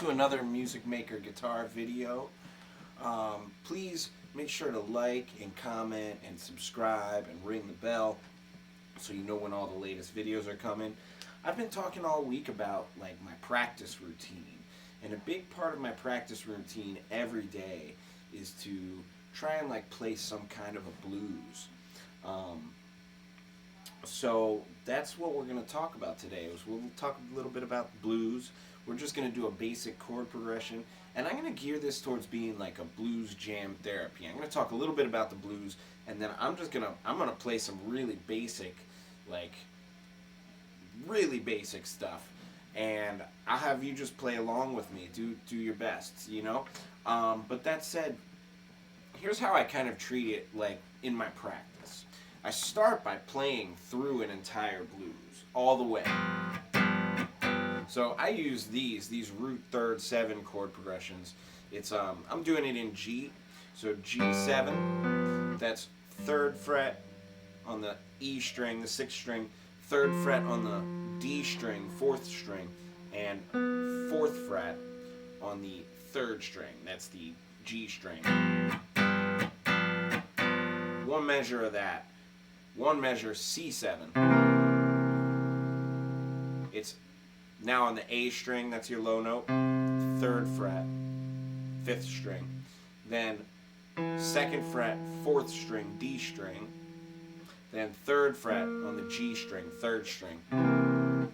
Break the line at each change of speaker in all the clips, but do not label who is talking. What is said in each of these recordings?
to another Music Maker guitar video. Please make sure to like and comment and subscribe and ring the bell so you know when all the latest videos are coming. I've been talking all week about like my practice routine, and a big part of my practice routine every day is to try and like play some kind of a blues. So that's what we're going to talk about today. We'll talk a little bit about blues. We're just going to do a basic chord progression, and I'm going to gear this towards being like a blues jam therapy. I'm going to talk a little bit about the blues, and then I'm going to play some really basic, really basic stuff, and I'll have you just play along with me. Do your best, you know. But that said, here's how I kind of treat it like in my practice. I start by playing through an entire blues all the way. So I use these root third 7 chord progressions. It's I'm doing it in G. So G7, that's 3rd fret on the E string, the 6th string, 3rd fret on the D string, 4th string, and 4th fret on the 3rd string. That's the G string. One measure of that. One measure C7. It's now on the A string, that's your low note, 3rd fret, 5th string. Then 2nd fret, 4th string, D string. Then 3rd fret on the G string, 3rd string. And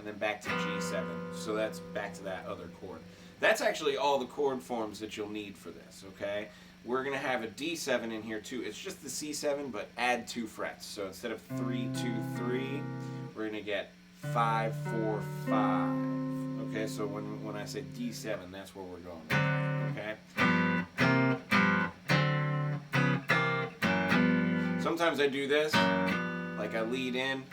then back to G7. So that's back to that other chord. That's actually all the chord forms that you'll need for this, okay? We're going to have a D7 in here too. It's just the C7, but add 2 frets. So instead of 3, 2, 3, we're going to get 5, 4, 5. Okay, so when I say D7, that's where we're going with that, okay? Sometimes I do this, like I lead in,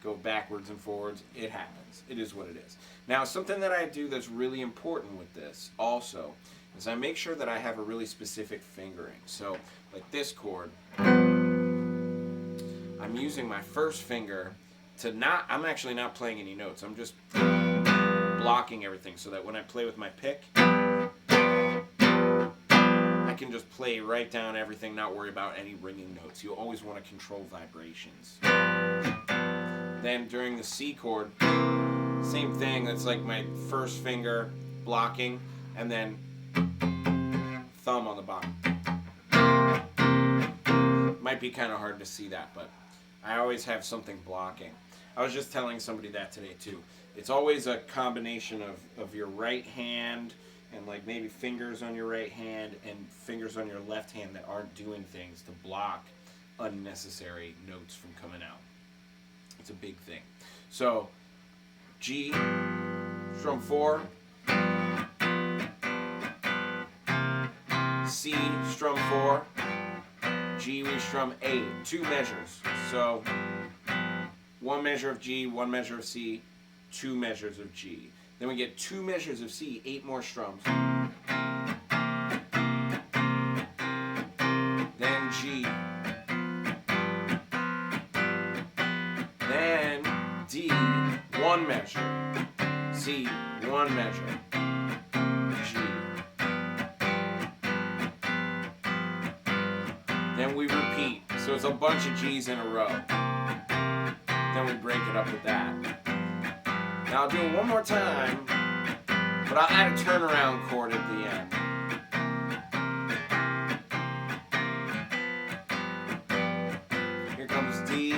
go backwards and forwards. It happens. It is what it is. Now, something that I do that's really important with this also is I make sure that I have a really specific fingering. So, like this chord, I'm using my first finger to I'm actually not playing any notes. I'm just blocking everything so that when I play with my pick, I can just play right down everything, not worry about any ringing notes. You always want to control vibrations. Then during the C chord, same thing. That's like my first finger blocking, and then thumb on the bottom. Might be kind of hard to see that, but I always have something blocking. I was just telling somebody that today too. It's always a combination of your right hand and like maybe fingers on your right hand and fingers on your left hand that aren't doing things to block unnecessary notes from coming out. It's a big thing. So G, strum 4, C, strum 4, G, we strum 8, 2 measures. So 1 measure of G, 1 measure of C, 2 measures of G. Then we get 2 measures of C, 8 more strums. Then G. Then D, 1 measure. C, 1 measure. G. Then we repeat. So it's a bunch of G's in a row. Then we break it up with that. Now I'll do it one more time, but I'll add a turnaround chord at the end. Here comes D,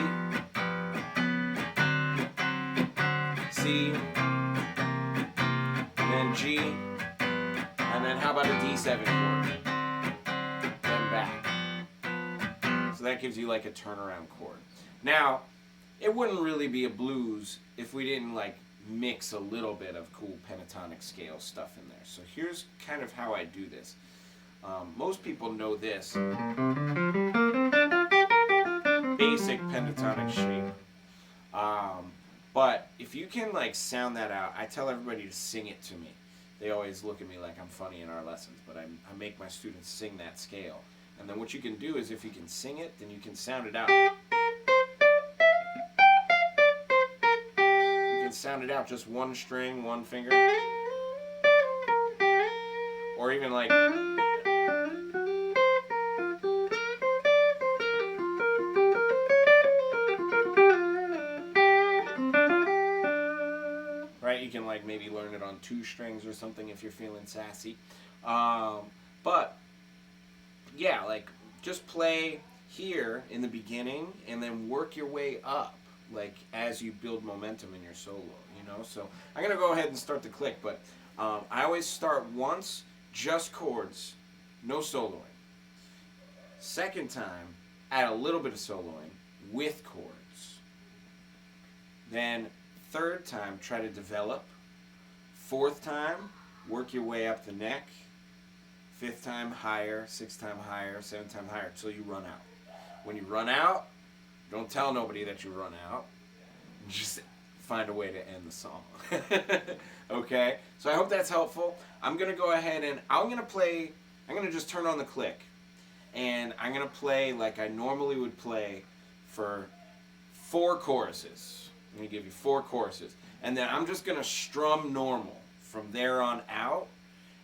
C, and then G, and then how about a D7 chord? Then back. So that gives you like a turnaround chord. Now, it wouldn't really be a blues if we didn't like mix a little bit of cool pentatonic scale stuff in there. So here's kind of how I do this. Most people know this basic pentatonic shape. But if you can like sound that out, I tell everybody to sing it to me. They always look at me like I'm funny in our lessons, but I make my students sing that scale. And then what you can do is if you can sing it, then you can sound it out. sound it out, just one string, one finger. Or even like... Right, you can like maybe learn it on 2 strings or something if you're feeling sassy. But yeah, like just play here in the beginning and then work your way up, like as you build momentum in your solo, you know. So I'm gonna go ahead and start the click, but I always start once, just chords, no soloing. Second time, add a little bit of soloing with chords. Then third time, try to develop. Fourth time, work your way up the neck. Fifth time, higher. Sixth time, higher. Seventh time, higher, until you run out. When you run out, don't tell nobody that you run out. Just find a way to end the song. Okay? So I hope that's helpful. I'm going to go ahead and I'm going to just turn on the click. And I'm going to play like I normally would play for 4 choruses. I'm going to give you 4 choruses. And then I'm just going to strum normal from there on out.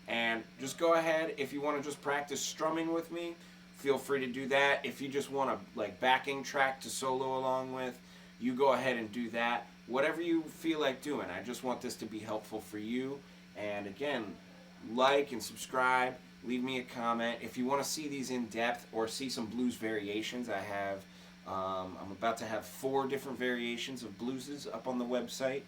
And just go ahead, if you want to just practice strumming with me, feel free to do that. If you just want a like backing track to solo along with, you go ahead and do that. Whatever you feel like doing. I just want this to be helpful for you. And again, like and subscribe. Leave me a comment. If you want to see these in depth or see some blues variations, I have, I'm about to have 4 different variations of blueses up on the website.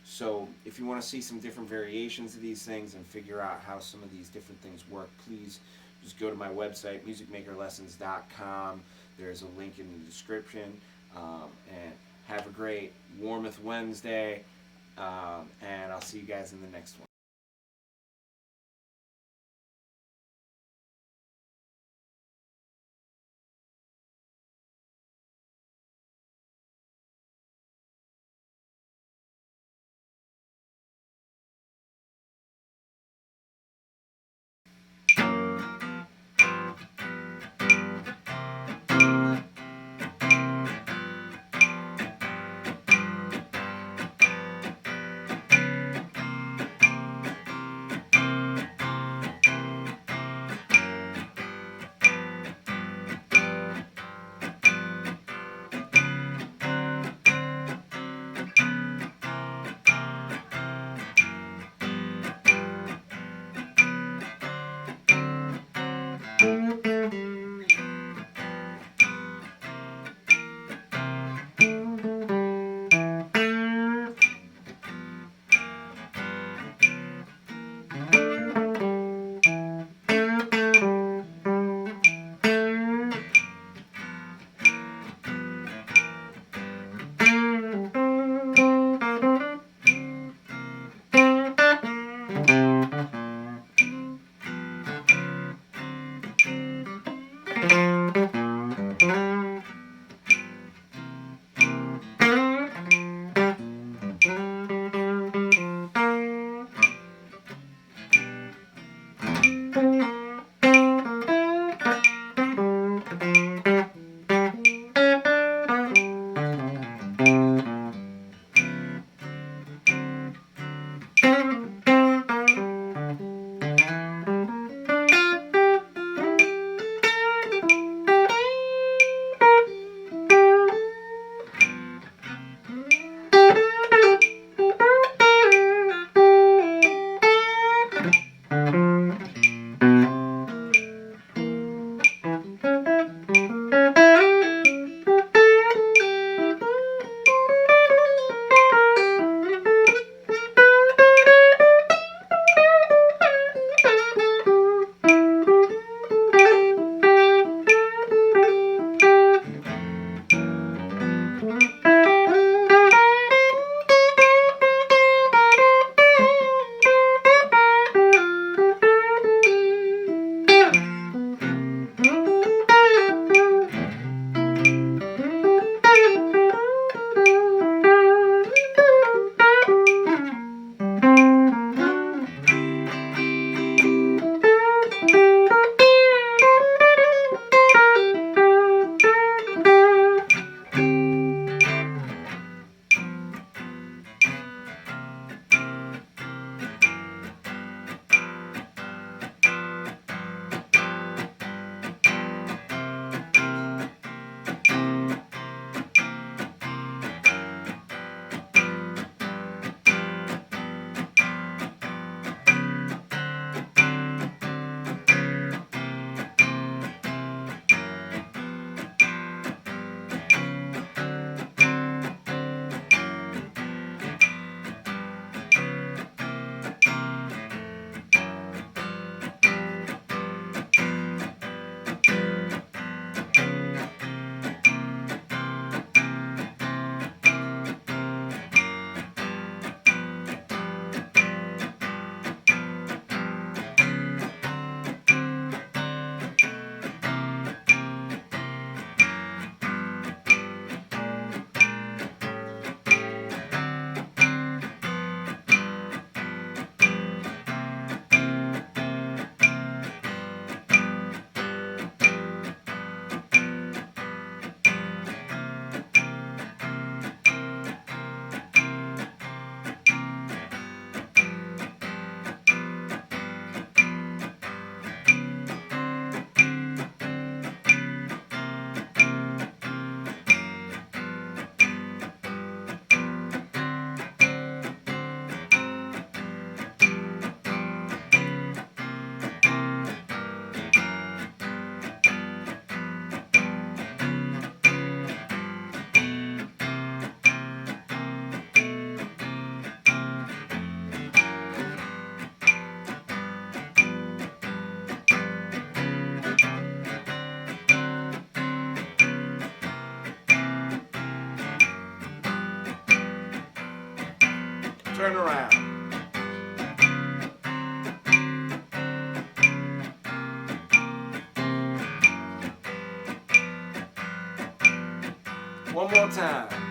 So if you want to see some different variations of these things and figure out how some of these different things work, please just go to my website, musicmakerlessons.com. There's a link in the description. And have a great Warmoth Wednesday. And I'll see you guys in the next one. turn around. One more time.